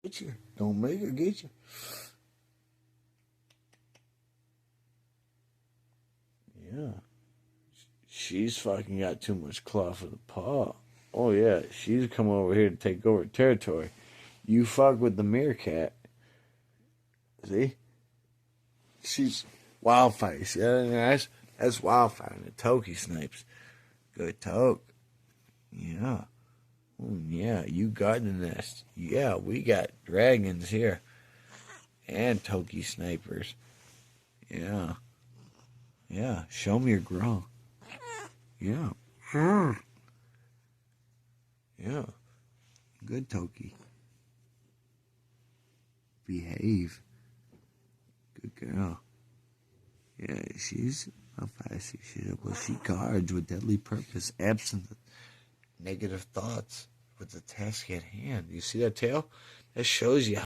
Get you. Don't make her get you. Yeah. She's fucking got too much claw for the paw. Oh, yeah. She's come over here to take over territory. You fuck with the Mira Cat. See? She's wildfire. See that? That's wildfire. The Toki snipes. Good toke. Yeah. Yeah, you guard the nest. Yeah, we got dragons here. And Toki snipers. Yeah. Yeah, show me your grow. Yeah. Yeah. Good Toki. Behave. Good girl. Yeah, she's a feisty. She guards with deadly purpose, absent of negative thoughts with the task at hand. You see that tail? That shows you